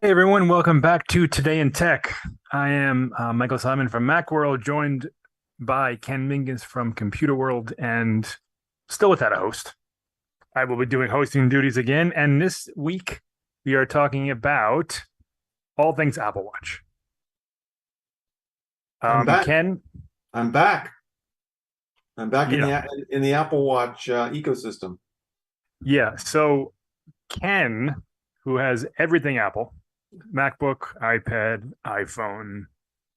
Everyone, welcome back to Today in Tech. I am Michael Simon from Macworld, joined by Ken Mingus from Computer World, and still without a host. I will be doing hosting duties again, and this week we are talking about all things Apple Watch. I'm back. Ken, I'm back. I'm back yeah, in the Apple Watch ecosystem. yeah. So Ken, who has everything Apple, MacBook, iPad, iPhone,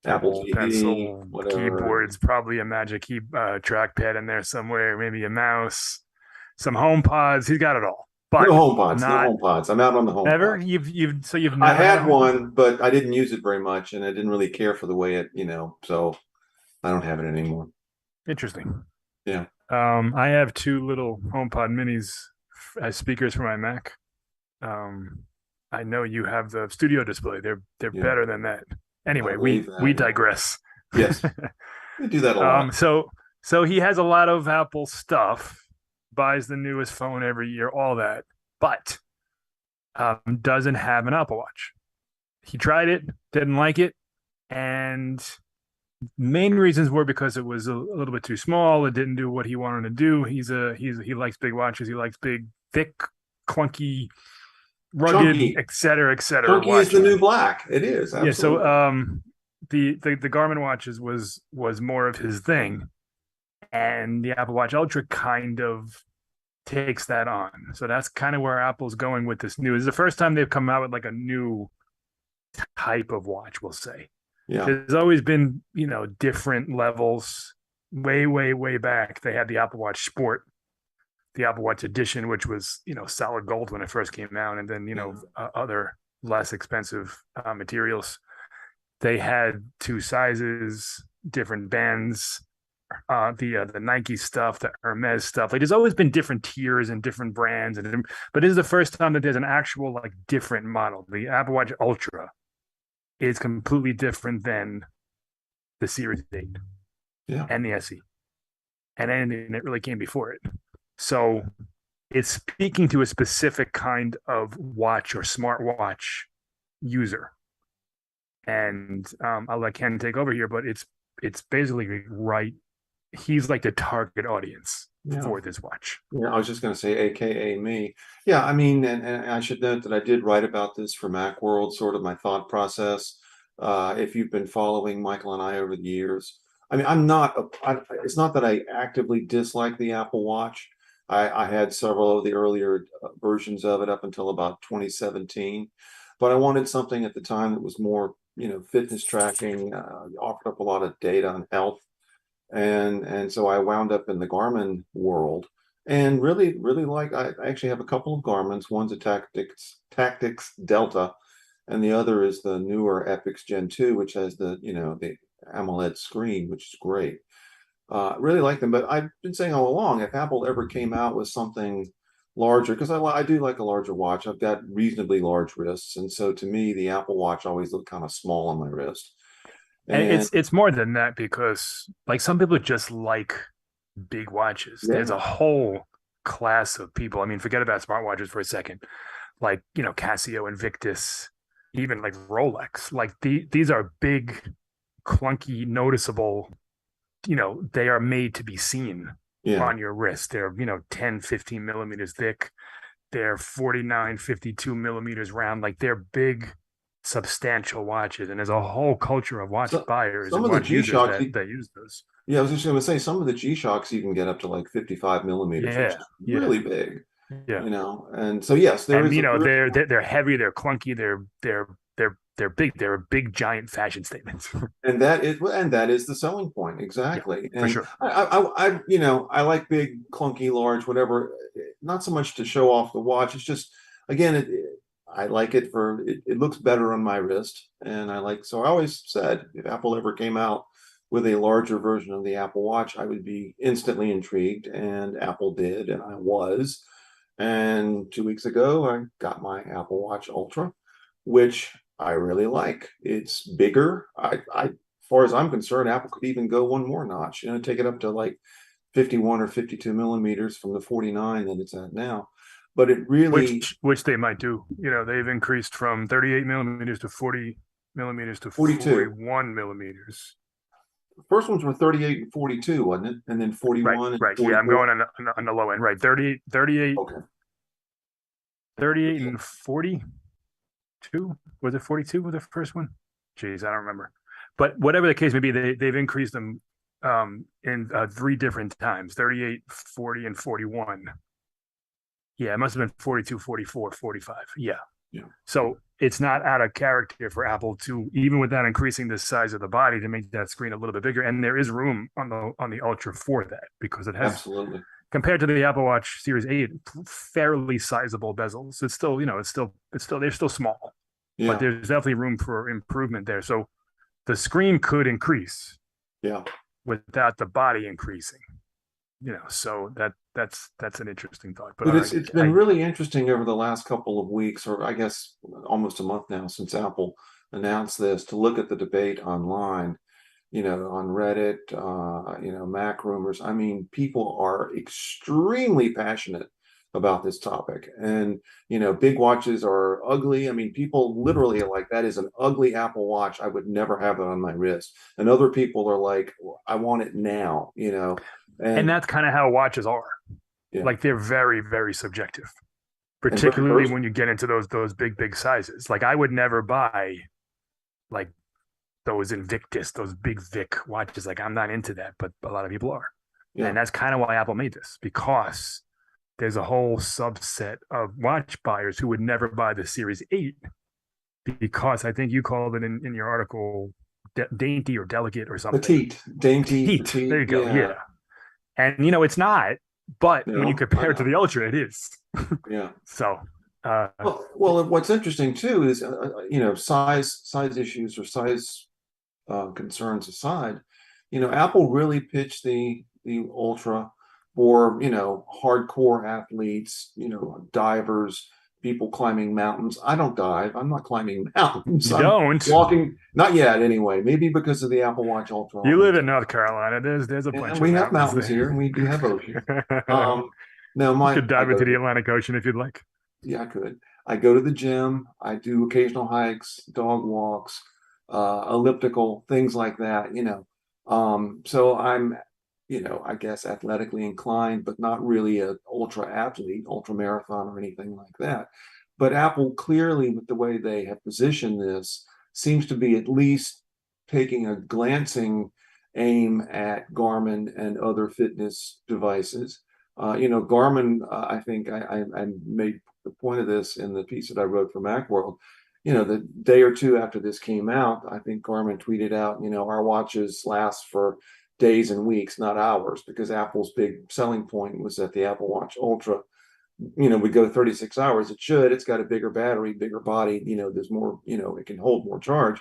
Apple Apple TV, Pencil, whatever. keyboards, probably a Magic key trackpad in there somewhere, maybe a mouse, some home pods. He's got it all, No but HomePods. No not HomePods. I'm out on the never. HomePods. You've I never had a had home pod. one, but I didn't use it very much, and I didn't really care for the way so I don't have it anymore. Interesting. Yeah. I have two little HomePod minis as speakers for my Mac. Um, I know you have the studio display. They're Yeah. better than that. I Anyway, believe we that. Yeah. digress. Yes. We do that a lot. um, so so he has a lot of Apple stuff, buys the newest phone every year, all that, but doesn't have an Apple Watch. He tried it, didn't like it, and main reasons were because it was a little bit too small. It didn't do what he wanted to do. He likes big watches. He likes big, thick, clunky, rugged, Chunky. et cetera Chunky is the watches. new black. It is. Yeah. So Absolutely. the Garmin watches was more of his thing, and the Apple Watch Ultra kind of takes that on. So that's kind of where Apple's going with this new. It's the first time they've come out with like a new type of watch, we'll say. Yeah. There's always been, different levels. Way back, they had the Apple Watch Sport, the Apple Watch Edition, which was, solid gold when it first came out, and then, Yeah. other less expensive materials. They had two sizes, different bands, the Nike stuff, the Hermes stuff. Like there's always been different tiers and different brands, but this is the first time that there's an actual like different model. The Apple Watch Ultra is completely different than the Series 8 Yeah. and the SE and anything that really came before it. So it's speaking to a specific kind of watch or smartwatch user. And I'll let Ken take over here, but it's basically right. He's like the target audience Yeah. for this watch. Yeah, I was just going to say, AKA me. Yeah, I mean, and I should note that I did write about this for Macworld, sort of my thought process. If you've been following Michael and I over the years, I mean, it's not that I actively dislike the Apple Watch. I had several of the earlier versions of it up until about 2017, but I wanted something at the time that was more, fitness tracking, offered up a lot of data on health and so I wound up in the Garmin world and really like I actually have a couple of Garmin's. One's a Tactics Delta, and the other is the newer Epix Gen 2, which has the AMOLED screen, which is great. Really like them, but I've been saying all along, if Apple ever came out with something larger, because I do like a larger watch. I've got reasonably large wrists, and so to me, the Apple Watch always looked kind of small on my wrist. And And it's more than that because like some people just like big watches. There's yeah, a whole class of people. I mean, forget about smartwatches for a second. Like, Casio, Invictus, even like Rolex. Like these are big, clunky, noticeable, they are made to be seen yeah. on your wrist. They're, 10, 15 millimeters thick. They're 49, 52 millimeters round. Like they're big, substantial watches. And there's a whole culture of watch So buyers some and of the watch users G-Shocks, that use those. yeah, I was just going to say some of the G-Shocks even get up to like 55 millimeters, which Yeah, is yeah, really big, yeah. And so yes, there And is there is they're heavy, they're clunky, they're big. They're big, giant fashion statements. and that is the selling point Yeah, exactly. for And sure. I like big, clunky, large, whatever. Not so much to show off the watch. It's just again, I like it for it looks better on my wrist, and I always said if Apple ever came out with a larger version of the Apple Watch, I would be instantly intrigued, and Apple did, and I was. And 2 weeks ago, I got my Apple Watch Ultra, which I really like. It's bigger. As far as I'm concerned, Apple could even go one more notch, take it up to like 51 or 52 millimeters from the 49 that it's at now. but it really which they might do. You know, they've increased from 38 millimeters to 40 millimeters to 42. 41 millimeters. The first ones were 38 and 42, wasn't it? And then Right, 41 and right. Yeah, I'm 44. going on the low end. Right, 38, 38, Okay. 38 and 42. Was it 42 with the first one? Jeez, I don't remember. But whatever the case may be, they've increased them in three different times: 38, 40, and 41. Yeah, it must have been 42, 44, 45. Yeah. Yeah. So it's not out of character for Apple to, even without increasing the size of the body, to make that screen a little bit bigger. And there is room on the Ultra for that, because it has, Absolutely. compared to the Apple Watch Series 8, fairly sizable bezels. It's still, they're still small, but Yeah. there's definitely room for improvement there. So the screen could increase Yeah. without the body increasing. So that's an interesting thought. But But it's been really interesting over the last couple of weeks, or I guess almost a month now, since Apple announced this, to look at the debate online, on Reddit, Mac rumors. I mean, people are extremely passionate about this topic. And, big watches are ugly. I mean, people literally are like, that is an ugly Apple Watch. I would never have it on my wrist. And other people are like, I want it now, and that's kind of how watches are. Yeah. Like, they're very, very subjective, And very particularly when you get into those big sizes. Like, I would never buy like those Invictus, those big Vic watches. Like, I'm not into that, but a lot of people are. Yeah. And that's kind of why Apple made this, because there's a whole subset of watch buyers who would never buy the Series 8, because I think you called it in your article dainty or delicate or something. Petite, dainty, Petite. There you go. Yeah. And it's not, but when you No, compare it to the Ultra, it is. yeah. So well, what's interesting too is size issues or size concerns aside, Apple really pitched the Ultra for hardcore athletes, divers, people climbing mountains. I don't dive. I'm not climbing mountains. you I'm don't. walking, not yet anyway. Maybe because of the Apple Watch Ultra. You live in North Carolina. There's a bunch And of we have mountains here, and we do have ocean. No, you could dive into the Atlantic Ocean if you'd like. Yeah, I could. I go to the gym. I do occasional hikes, dog walks, elliptical, things like that, So I'm, I guess athletically inclined, but not really an ultra athlete, ultra marathon or anything like that. But Apple clearly, with the way they have positioned this, seems to be at least taking a glancing aim at Garmin and other fitness devices. Garmin, I think I made the point of this in the piece that I wrote for Macworld. The day or two after this came out, I think Garmin tweeted out, our watches last for days and weeks, not hours, because Apple's big selling point was that the Apple Watch Ultra, would go 36 hours. It should. It's got a bigger battery, bigger body. There's more, it can hold more charge.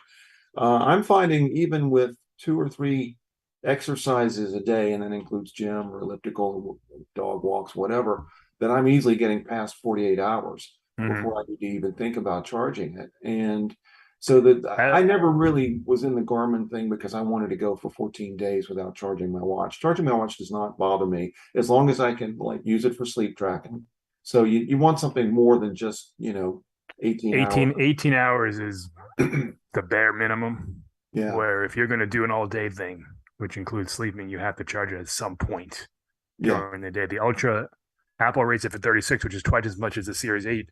I'm finding even with 2 or 3 exercises a day, and that includes gym or elliptical, dog walks, whatever, that I'm easily getting past 48 hours before I need to even think about charging it. And so that I never really was in the Garmin thing because I wanted to go for 14 days without charging my watch. Charging my watch does not bother me as long as I can use it for sleep tracking. So you want something more than just 18 hours. 18 hours is the bare minimum. Yeah. Where if you're going to do an all-day thing, which includes sleeping, you have to charge it at some point during the day. The Ultra, Apple rates it for 36, which is twice as much as the Series 8.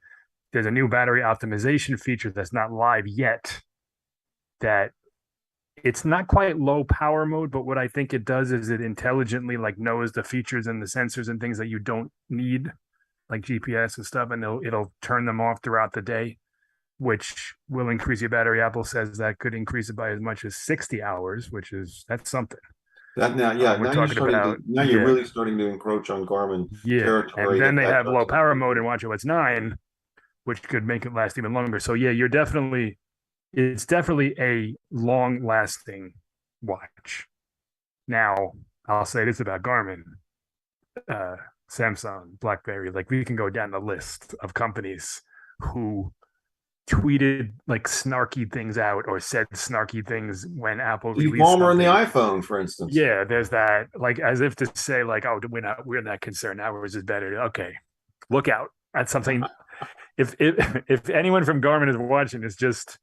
There's a new battery optimization feature that's not live yet, that it's not quite low power mode, but what I think it does is it intelligently knows the features and the sensors and things that you don't need, like GPS and stuff, and it'll turn them off throughout the day, which will increase your battery. Apple says that could increase it by as much as 60 hours, that's something. That now, now you're really starting to encroach on Garmin territory. And then they have low power mode in WatchOS 9, which could make it last even longer. So it's definitely a long lasting watch. Now, I'll say this about Garmin, Samsung, BlackBerry, we can go down the list of companies who tweeted snarky things out or said snarky things when Apple released Palmer in the iPhone, for instance. Yeah, there's that, as if to say, oh, we're not concerned. Ours is better. Okay, look out. That's something. If anyone from Garmin is watching, is just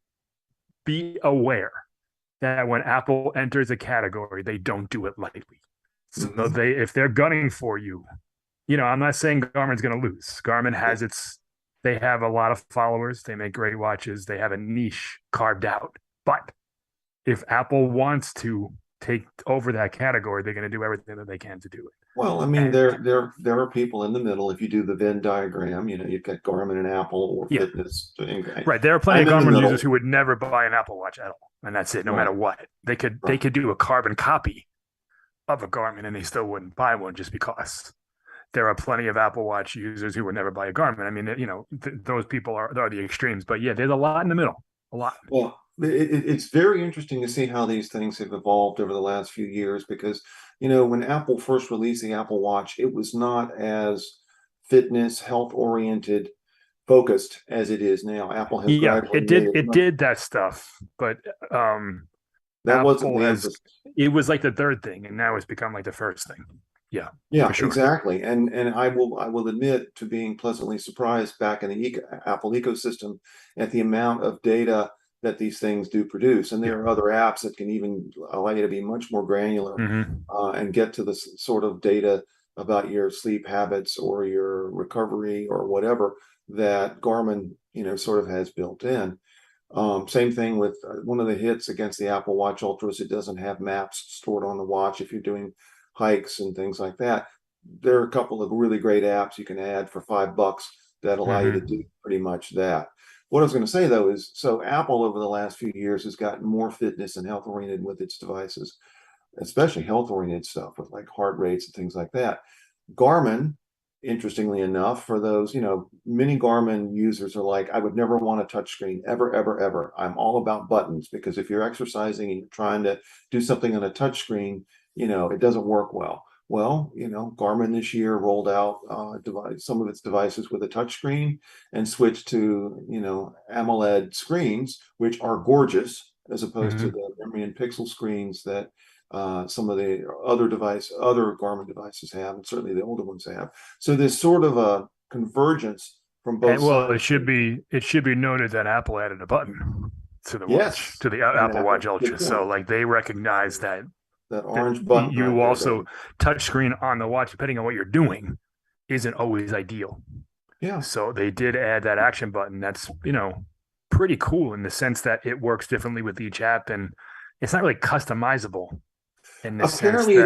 be aware that when Apple enters a category, they don't do it lightly. So Mhm. if they're gunning for you, I'm not saying Garmin's going to lose. Garmin Yeah. has they have a lot of followers. They make great watches. They have a niche carved out. But if Apple wants to take over that category, they're going to do everything that they can to do it. Well, I mean, And there are people in the middle. If you do the Venn diagram, you've got Garmin and Apple or yeah, fitness. right. There are plenty I'm of in the Garmin users middle. who would never buy an Apple Watch at all, and that's it. No Right, matter what, they right. could do a carbon copy of a Garmin, and they still wouldn't buy one just because. There are plenty of Apple Watch users who would never buy a Garmin. I mean, those people are the extremes, but yeah, there's a lot in the middle, a lot. Well, it's very interesting to see how these things have evolved over the last few years because, when Apple first released the Apple Watch, it was not as fitness, health oriented, focused as it is now. Apple has Yeah, gradually made it it much, did that stuff, but that wasn't Apple the has emphasis. it was like the third thing, and now it's become like the first thing. Yeah, for Yeah, sure. exactly. And I will admit to being pleasantly surprised back in the Apple ecosystem at the amount of data that these things do produce. And Yeah. there are other apps that can even allow you to be much more granular Mm-hmm. and get to the sort of data about your sleep habits or your recovery or whatever that Garmin, sort of has built in. Same thing with one of the hits against the Apple Watch Ultras. It doesn't have maps stored on the watch if you're doing hikes and things like that. There are a couple of really great apps you can add for $5 that allow you to do Mm-hmm. pretty much that. What I was going to say though is, so Apple over the last few years has gotten more fitness and health oriented with its devices, especially health oriented stuff with like heart rates and things like that. Garmin, interestingly enough, for those, many Garmin users are like, I would never want a touchscreen ever, ever, ever. I'm all about buttons because if you're exercising and you're trying to do something on a touchscreen, it doesn't work well. Well, Garmin this year rolled out some of its devices with a touchscreen and switched to, AMOLED screens, which are gorgeous as opposed to Mm-hmm. the memory and pixel screens that some of the other Garmin devices have, and certainly the older ones have. So there's sort of a convergence from both And well, sides. it should be noted that Apple added a button to the watch, Yes, to the and Apple Apple, Watch good Ultra. So point. like they recognize That that orange button right you there, also baby. touchscreen on the watch, depending on what you're doing, isn't always ideal. Yeah. So they did add that action button. That's, pretty cool in the sense that it works differently with each app and it's not really customizable in the sense Apparently,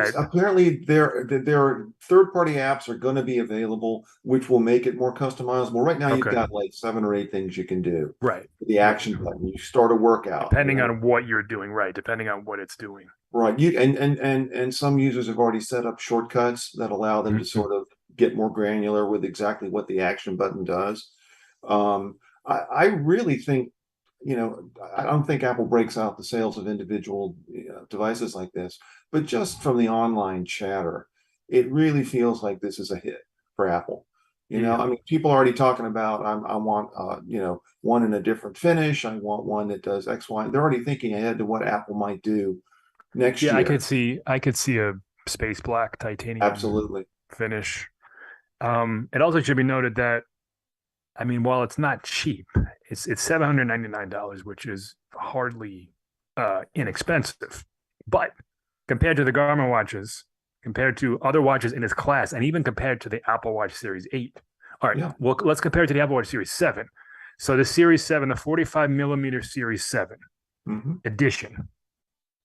that, there third-party apps are going to be available, which will make it more customizable. Right now, you've okay, got like 7 or 8 things you can do. right, The right. action button, you start a workout, Depending on what you're doing, right. Depending on what it's doing. right. You and some users have already set up shortcuts that allow them to Mm-hmm. sort of get more granular with exactly what the action button does. I really think, I don't think Apple breaks out the sales of individual devices like this, but just from the online chatter, it really feels like this is a hit for Apple. Yeah. I mean, people are already talking about, I want, one in a different finish. I want one that does X, Y. They're already thinking ahead to what Apple might do next Yeah, year. I could see a space black titanium Absolutely. finish. It also should be noted that, I mean, while it's not cheap, it's $799, which is hardly inexpensive. But compared to the Garmin watches, compared to other watches in its class, and even compared to the Apple Watch Series 8. All right, Yeah. well, let's compare it to the Apple Watch Series 7. So the Series 7, the 45 millimeter Series 7 Hmm. edition,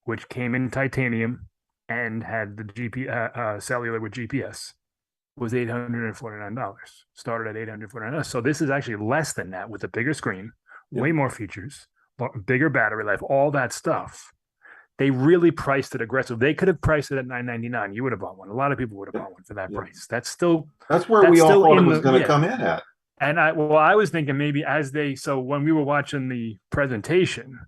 which came in titanium and had the cellular with GPS, was $849. Started at $849. So this is actually less than that with a bigger screen, Yeah. way more features, bigger battery life, all that stuff. They really priced it aggressive. They could have priced it at $999. You would have bought one. A lot of people would have Yeah. bought one for that Yeah. price. That's still That's where we all thought it in was the, going to yeah. come in at. And I was thinking maybe so when we were watching the presentation,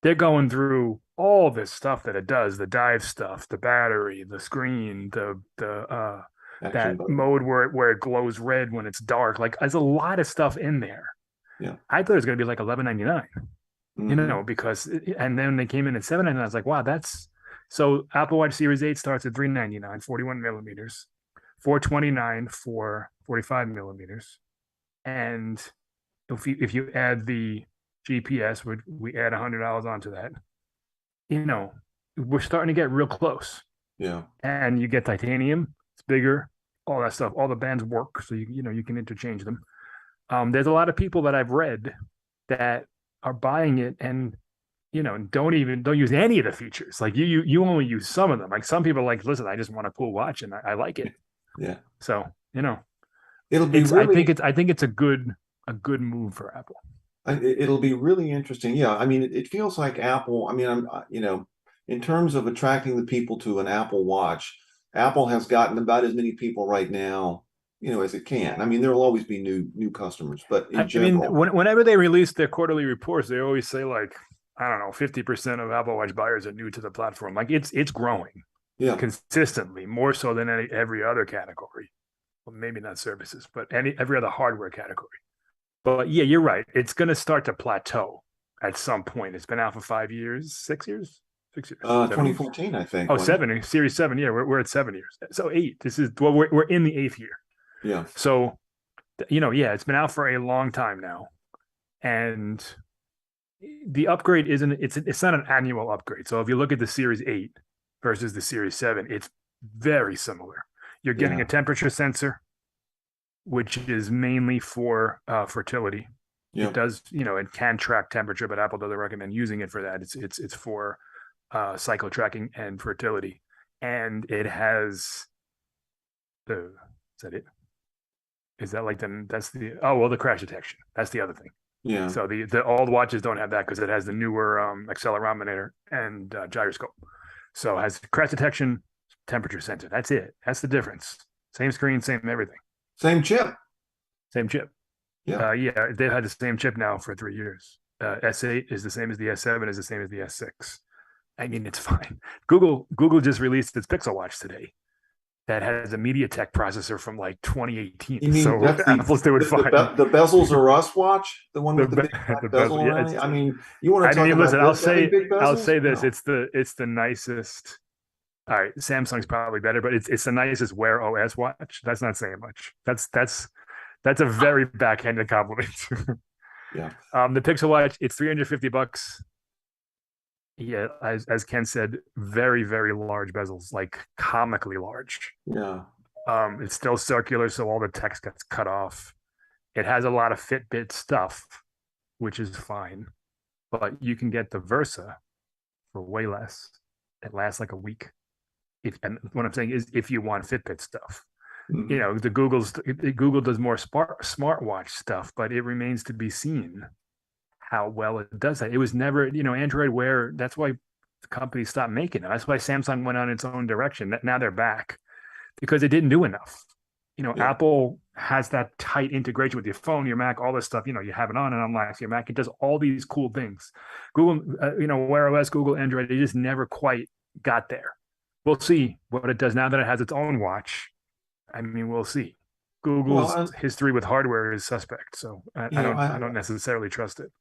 they're going through all this stuff that it does, the dive stuff, the battery, the screen, the Action that button. mode where it glows red when it's dark. Like there's a lot of stuff in there. Yeah. I thought it was going to be like 1199, Hmm. because and then they came in at 799. I was like, wow, that's so Apple Watch Series 8 starts at 399, 41 millimeters, 429 for 45 millimeters. And if you add the GPS, we add $100 onto that, we're starting to get real close. Yeah. And you get titanium, it's bigger, all that stuff. All the bands work, so you can interchange them. There's a lot of people that I've read that are buying it and don't use any of the features. Like you only use some of them. Like some people are like, listen, I just want a cool watch and I like it. Yeah. So It'll be it's really. I think it's a good move for Apple. It'll be really interesting. Yeah, I mean, it feels like Apple. I mean, in terms of attracting the people to an Apple Watch, Apple has gotten about as many people right now, as it can. I mean, there will always be new customers, but in I mean, general, whenever they release their quarterly reports, they always say like, I don't know, 50% of Apple Watch buyers are new to the platform. Like it's growing yeah, consistently, more so than every other category. Well, maybe not services, but every other hardware category. But yeah, you're right. It's going to start to plateau at some point. It's been out for 5 years, 6 years, 6 years, 7 years. 2014, I think, Oh, wasn't 7, Series 7. Yeah, we're at 7 years. So 8. This is, well, we're in the 8th year. it? Yeah, So, yeah, it's been out for a long time now. And the upgrade it's not an annual upgrade. So if you look at the Series 8 versus the Series 7, it's very similar. You're getting yeah, a temperature sensor, which is mainly for fertility. yeah. It does, it can track temperature, but Apple doesn't recommend using it for that. It's for cycle tracking and fertility, and it has the. Is that it? Is that like that's the the crash detection? That's the other thing. Yeah. So the old watches don't have that because it has the newer accelerometer and gyroscope. So it has crash detection, temperature sensor. That's it. That's the difference. Same screen, same everything. Same chip. Same chip. Yeah. Yeah, they've had the same chip now for 3 years. S8 is the same as the S7, is the same as the S6. I mean, it's fine. Google just released its Pixel Watch today that has a MediaTek processor from like 2018. You mean So that's Apple's doing fine. the Bezels are Us watch, the one with the big the bezel yeah, around it? I mean, you want I to talk mean, about listen, this having big I'll bezels? say this. No. It's the nicest. All right, Samsung's probably better, but it's the nicest Wear OS watch. That's not saying much. That's a very backhanded compliment. Yeah. The Pixel Watch, it's $350. Yeah, as Ken said, very, very large bezels, like comically large. Yeah. It's still circular, so all the text gets cut off. It has a lot of Fitbit stuff, which is fine, but you can get the Versa for way less. It lasts like a week. And what I'm saying is, if you want Fitbit stuff, Mhm. the Google does more smartwatch stuff, but it remains to be seen how well it does that. It was never, Android Wear. That's why the company stopped making it. That's why Samsung went on its own direction. Now they're back because it didn't do enough. Yeah. Apple has that tight integration with your phone, your Mac, all this stuff. You have it on and unlocks your Mac. It does all these cool things. Google, Wear OS, Google Android, they just never quite got there. We'll see what it does now that it has its own watch. I mean, we'll see. Google's Well, history with hardware is suspect, so I don't necessarily trust it.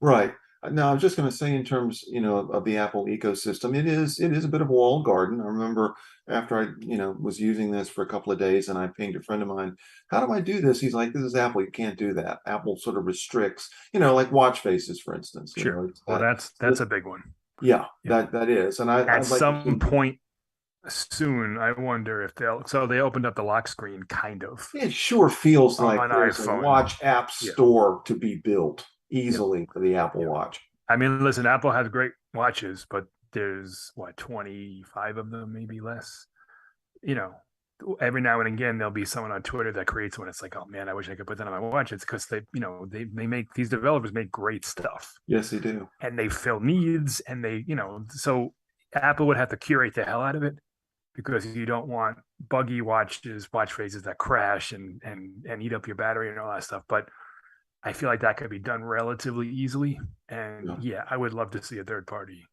right. Now, I was just going to say, in terms, of the Apple ecosystem, it is a bit of a walled garden. I remember after I, was using this for a couple of days, and I pinged a friend of mine, "How do I do this?" He's like, "This is Apple. You can't do that. Apple sort of restricts, like watch faces, for instance. Sure. It's Well, that, that's a big one. yeah, Yeah. that is, and At I'd like to some see. point soon, I wonder if they'll. So they opened up the lock screen, kind of, It sure feels on like there's a iPhone. watch app Yeah. store to be built Yeah. easily for the Apple Yeah. Watch. I mean, listen, Apple has great watches, but there's 25 of them, maybe less. You know, every now and again there'll be someone on Twitter that creates one. It's like, oh man, I wish I could put that on my watch. It's because they make these developers make great stuff Yes, they do. and they fill needs and so Apple would have to curate the hell out of it because you don't want buggy watch faces that crash and eat up your battery and all that stuff. But I feel like that could be done relatively easily. And Yeah. yeah, I would love to see a third party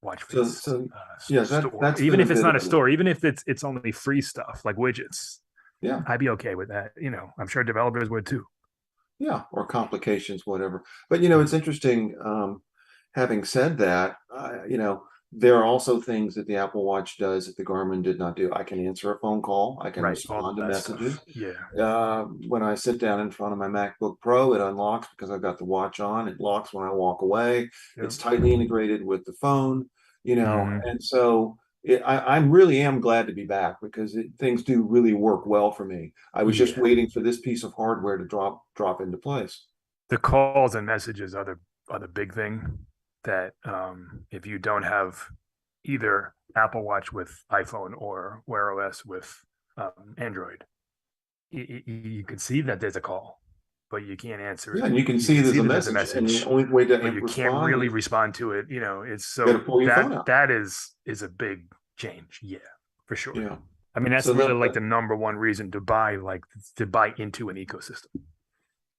watch So, face yeah, store, that's even been a if it's bit not a of store, even if it's only free stuff like widgets. yeah, I'd be okay with that. I'm sure developers would too. yeah, or complications, whatever. But it's interesting. Having said that, there are also things that the Apple Watch does that the Garmin did not do. I can answer a phone call. I can Right. All respond to that stuff. messages. Yeah. When I sit down in front of my MacBook Pro, it unlocks because I've got the watch on. It locks when I walk away. Yep. It's tightly integrated with the phone, you know, Hmm. and so I really am glad to be back because things do really work well for me. I was just Yeah. waiting for this piece of hardware to drop into place. The calls and messages are the big thing that if you don't have either Apple Watch with iPhone or Wear OS with Android, you can see that there's a call, but you can't answer Yeah, it. and you can You see can there's see a that there's a message, and the message, only way to but you can't respond really is respond to it. You know, it's you got to so pull your phone out. that is a big change. Yeah, for sure. Yeah. I mean, that's So really like the number one reason to buy, to buy into an ecosystem.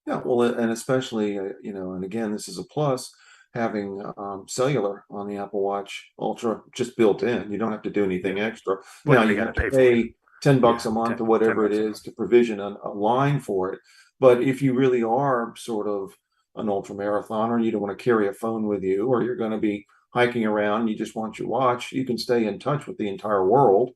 yeah, well, and especially, and again, this is a plus having cellular on the Apple Watch Ultra just built in. You don't have to do anything Yeah. extra. Well, Now you you got to have to pay for it. pay $10 Yeah, a month or 10 whatever it bucks a is month. to provision a line for it. But if you really are sort of an ultra marathoner, you don't want to carry a phone with you, or you're going to be hiking around, and you just want your watch, you can stay in touch with the entire world,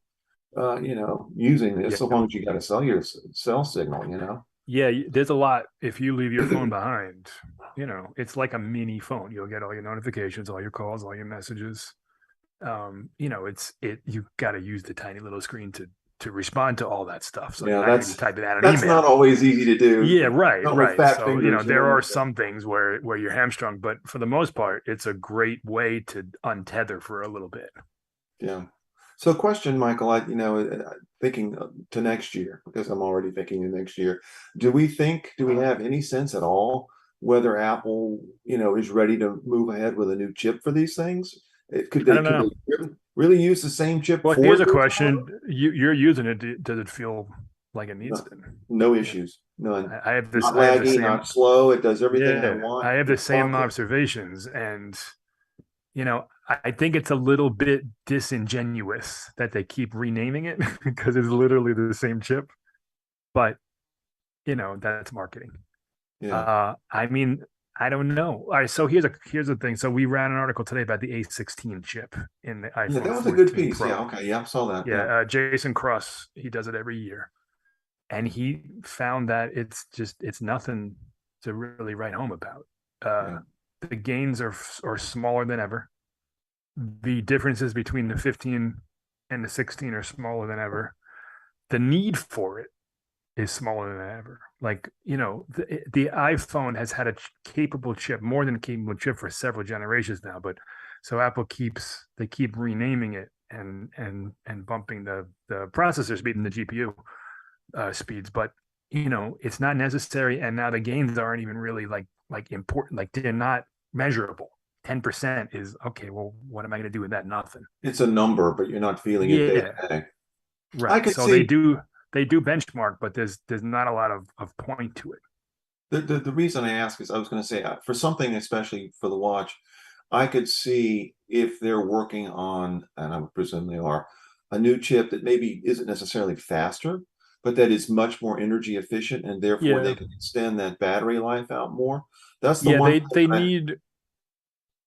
using this, Yeah. so long as you got a cellular cell signal. Yeah, there's a lot. If you leave your phone behind, it's like a mini phone. You'll get all your notifications, all your calls, all your messages. You got to use the tiny little screen to respond to all that stuff. So you're Yeah, not going to be typing out an that's not email. always easy to do. Yeah, right, Not with right. fat So, fingers, there are some things where you're hamstrung, but for the most part, it's a great way to untether for a little bit. Yeah. So, question, Michael, thinking to next year, because I'm already thinking of next year. Do we have any sense at all whether Apple, is ready to move ahead with a new chip for these things? I don't Could know. they really use the same chip Well, 4 here's a years from now? question. You're using it. Does it feel like it needs No, it? no Yeah. issues, none. I have this. Not I have the laggy, same. not slow. It does everything I Yeah, I want. have the same Responsive. observations, and I think it's a little bit disingenuous that they keep renaming it because it's literally the same chip. But that's marketing. Yeah. I mean, I don't know. All right, so here's the thing. So we ran an article today about the A16 chip in the Yeah, iPhone that was a good 14 piece. Yeah. Pro. Okay. Yeah. I saw that. Yeah, Yeah. Jason Cross, he does it every year, and he found that it's nothing to really write home about. Yeah. The gains are smaller than ever. The differences between the 15 and the 16 are smaller than ever. The need for it is smaller than ever. Like, the iPhone has had a capable chip, more than a capable chip for several generations now. But so they keep renaming it and bumping the processor speed and the GPU speeds. But it's not necessary. And now the gains aren't even really like important. Like they're not measurable. 10% is okay. Well, what am I going to do with that? Nothing. It's a number, but you're not feeling it day Yeah, to day. I right. could So see they do benchmark, but there's not a lot of point to it. the reason I ask is I was going to say for something, especially for the watch, I could see if they're working on, and I would presume they are, a new chip that maybe isn't necessarily faster, but that is much more energy efficient, and therefore they Yeah, can extend that battery life out more. That's the yeah. one They thing need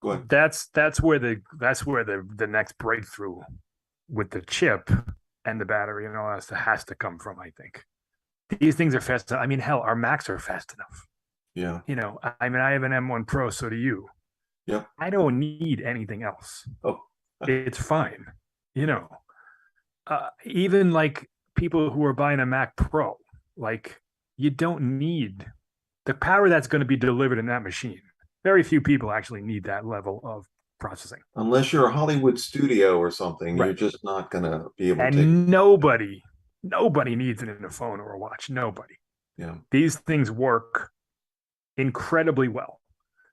go ahead. that's where the next breakthrough with the chip and the battery and all that stuff has to come from. I think these things are fast. I mean, hell, our Macs are fast enough. Yeah. I mean, I have an M1 Pro, so do you. Yep. I don't need anything else. Oh, It's fine. You know, even like people who are buying a Mac Pro, like you don't need the power that's going to be delivered in that machine. Very few people actually need that level of processing. unless you're a Hollywood studio or something, you're Right. just not going to be able to take it. And nobody needs it in a phone or a watch. Nobody. Yeah. These things work incredibly well.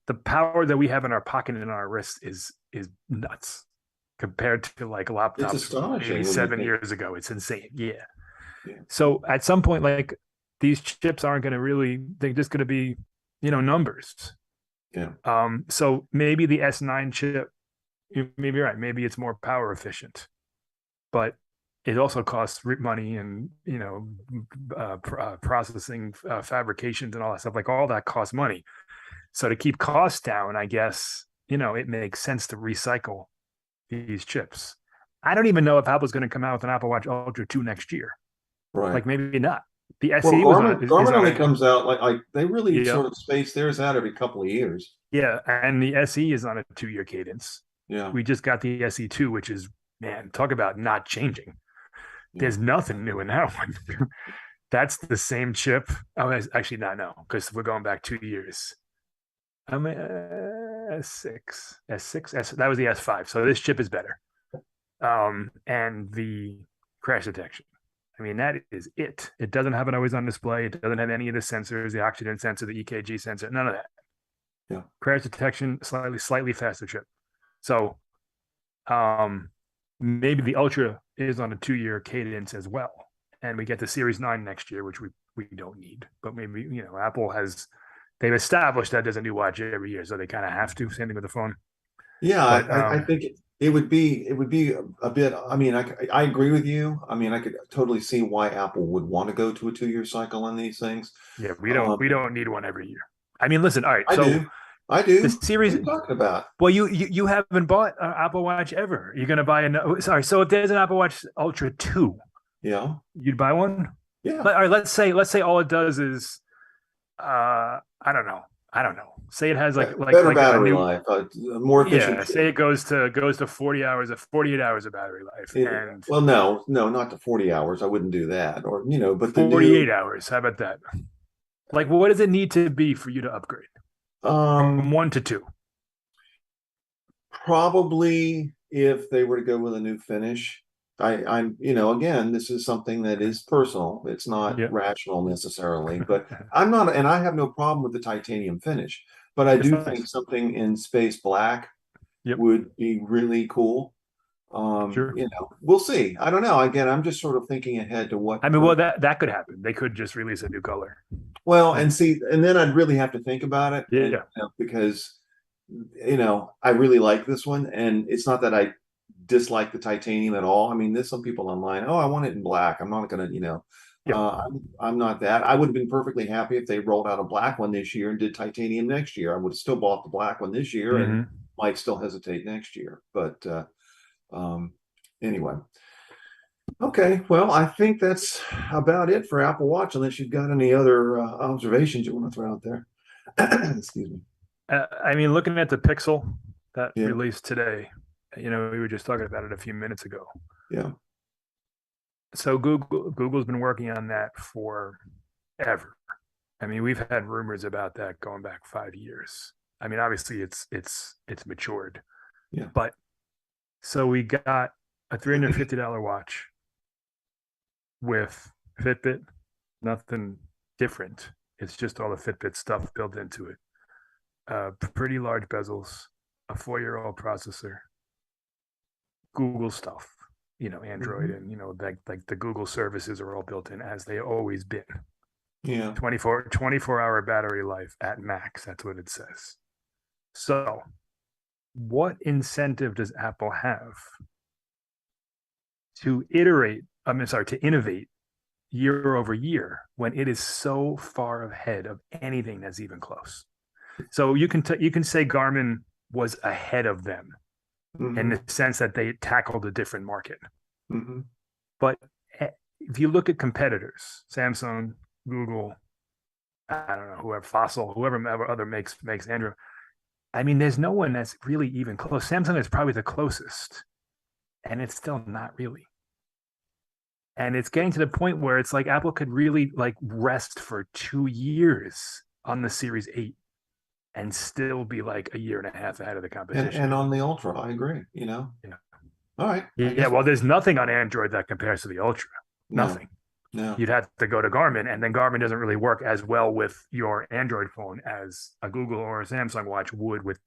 The power that we have in our pocket and in our wrist is nuts compared to like It's laptops from maybe astonishing when you 7 years ago. It's insane. Yeah. yeah. So at some point, like these chips aren't going to really, they're just going to be, numbers. Yeah. So maybe the S9 chip, you may be right. Maybe it's more power efficient, but it also costs money and, processing, fabrications and all that stuff. Like all that costs money. So to keep costs down, I guess, it makes sense to recycle these chips. I don't even know if Apple's going to come out with an Apple Watch Ultra 2 next year. Right. Like maybe not. The Well, SE was on is Garmin on only a comes out like they really yeah sort of space theirs out every couple of years. yeah, and the SE is on a 2 year cadence. Yeah. We just got the SE2, which is man, talk about not changing. Yeah. There's nothing new in that one. That's the same chip. Oh, actually not no, because we're going back 2 years. I'm S6, that was the S5. So this chip is better. And the crash detection. I mean, that is it. It doesn't have an always on display. It doesn't have any of the sensors, the oxygen sensor, the EKG sensor, none of that. Yeah. Crash detection, slightly faster chip. So maybe the Ultra is on a 2 year cadence as well. And we get the Series 9 next year, which we don't need. But maybe, Apple they've established that there's a new watch every year, so they kind of have to. Same thing with the phone. Yeah, But I think it would be a bit. I mean, I agree with you. I mean, I could totally see why Apple would want to go to a 2 year cycle on these things. yeah, we don't need one every year. I mean, listen, all right. I So do. I do. the What series, are you talking about? well, you haven't bought an Apple Watch ever. You're gonna buy sorry. So if there's an Apple Watch Ultra 2, Yeah. you'd buy one. Yeah. All right, let's say all it does is, I don't know. Say it has better like battery life, more efficient. yeah. Say it goes to 40 hours of 48 hours of battery life, and Well, no, not to 40 hours. I wouldn't do that. Or, but the 48 new, hours. How about that? Like, what does it need to be for you to upgrade from 1 to 2? probably if they were to go with a new finish. I'm, again, this is something that is personal. It's not Yeah. rational necessarily, but I'm not, and I have no problem with the titanium finish, but I do think nice. something in space black Yep. would be really cool. Sure. We'll see. I don't know. Again, I'm just sort of thinking ahead to what. I mean, well, that could happen. They could just release a new color. Well, and see, and then I'd really have to think about it. Yeah. And, because, I really like this one, and it's not that I dislike the titanium at all. I mean, there's some people online, oh, I want it in black. I'm not gonna, Yeah. I'm not that. I would have been perfectly happy if they rolled out a black one this year and did titanium next year. I would have still bought the black one this year and might still hesitate next year. But anyway. Okay, well, I think that's about it for Apple Watch, unless you've got any other observations you want to throw out there. Excuse me. I mean, looking at the Pixel that Yeah. released today, we were just talking about it a few minutes ago. Yeah. So Google's been working on that forever. I mean, we've had rumors about that going back 5 years. I mean, obviously it's matured. Yeah. But so we got a $350 watch with Fitbit, nothing different. It's just all the Fitbit stuff built into it. Pretty large bezels, a 4-year-old processor, Google stuff, Android and like the Google services are all built in as they always been. Yeah. 24-hour battery life at max. That's what it says. So, what incentive does Apple have to innovate year over year when it is so far ahead of anything that's even close? So you can say Garmin was ahead of them in the sense that they tackled a different market. But if you look at competitors, Samsung, Google, I don't know, whoever Fossil, whoever other makes Android, I mean, there's no one that's really even close. Samsung is probably the closest, and it's still not really. And it's getting to the point where it's like Apple could really like rest for 2 years on the Series 8 and still be like a year and a half ahead of the competition. And on the Ultra, I agree, Yeah. All right. Yeah, well, there's nothing on Android that compares to the Ultra. Nothing. No. You'd have to go to Garmin, and then Garmin doesn't really work as well with your Android phone as a Google or a Samsung watch would with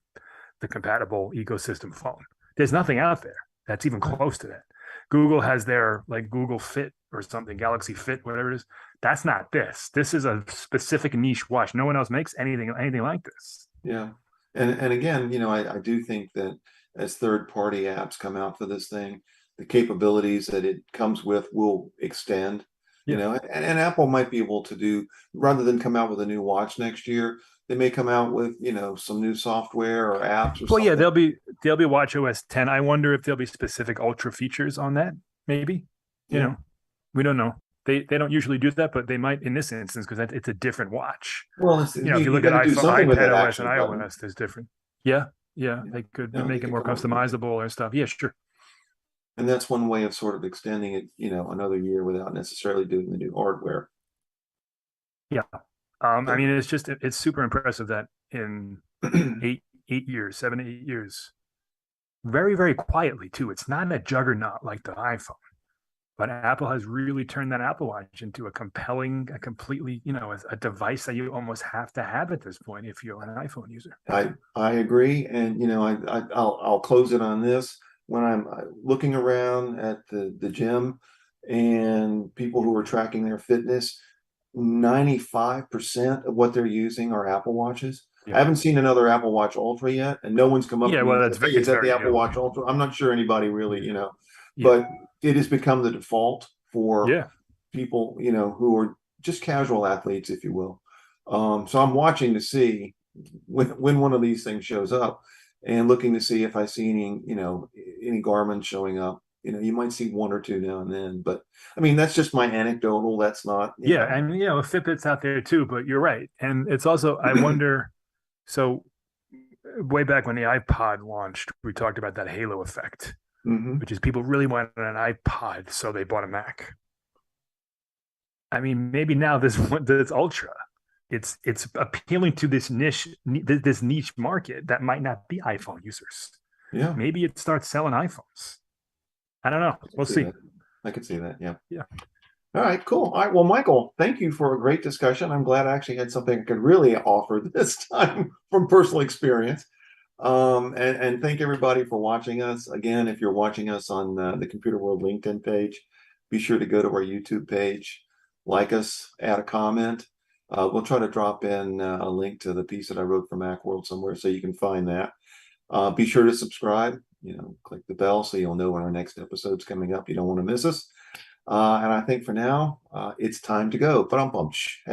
the compatible ecosystem phone. There's nothing out there that's even close to that. Google has their like Google Fit or something, Galaxy Fit, whatever it is. That's not this. This is a specific niche watch. No one else makes anything like this. Yeah. And again, I do think that as third-party apps come out for this thing, the capabilities that it comes with will extend. You Yeah. know, and Apple might be able to do, rather than come out with a new watch next year, they may come out with, some new software or apps or Well, yeah, something. they'll be Watch OS 10. I wonder if there'll be specific ultra features on that. Maybe, you Yeah. know, we don't know. They don't usually do that, but they might in this instance because it's a different watch. Well, If you you look at got to do iPhone, something with iPad that OS and actual button. iOS, there's different. Yeah, yeah, Yeah. they could No, they make it could more come up with that. customizable or stuff. Yeah, sure. And that's one way of sort of extending it, another year without necessarily doing the new hardware. Yeah. I So, mean, it's super impressive that in 8 years, 7 8 years, very very quietly too. It's not a juggernaut like the iPhone, but Apple has really turned that Apple Watch into a completely, a device that you almost have to have at this point if you're an iPhone user. I agree, and I'll close it on this. When I'm looking around at the gym and people who are tracking their fitness, 95% of what they're using are Apple Watches. I Yeah. haven't seen another Apple Watch Ultra yet, and no one's come up Yeah. to me Well, and said, "Hey, is it's that the very Apple new. Watch Ultra?" I'm not sure anybody really, Yeah. but it has become the default for Yeah. people, who are just casual athletes, if you will. So I'm watching to see when one of these things shows up, and looking to see if I see any Garmin showing up. You might see one or two now and then, but I mean that's just my anecdotal. That's not, Yeah. And Fitbit's out there too, but you're right. And it's also, I wonder, so way back when the iPod launched, we talked about that halo effect, Mhm. which is people really wanted an iPod, so they bought a Mac. I mean, maybe now this Ultra, it's appealing to this niche market that might not be iPhone users. Yeah, Maybe it starts selling iPhones. I don't know. I can We'll see see. that. I can see that. Yeah. Yeah. All right, cool. All right. Well, Michael, thank you for a great discussion. I'm glad I actually had something I could really offer this time from personal experience. And thank everybody for watching us. Again, if you're watching us on the Computer World LinkedIn page, be sure to go to our YouTube page, like us, add a comment. We'll try to drop in a link to the piece that I wrote for Macworld somewhere so you can find that. Be sure to subscribe, click the bell so you'll know when our next episode's coming up. You don't want to miss us. And I think for now, it's time to go. But I'm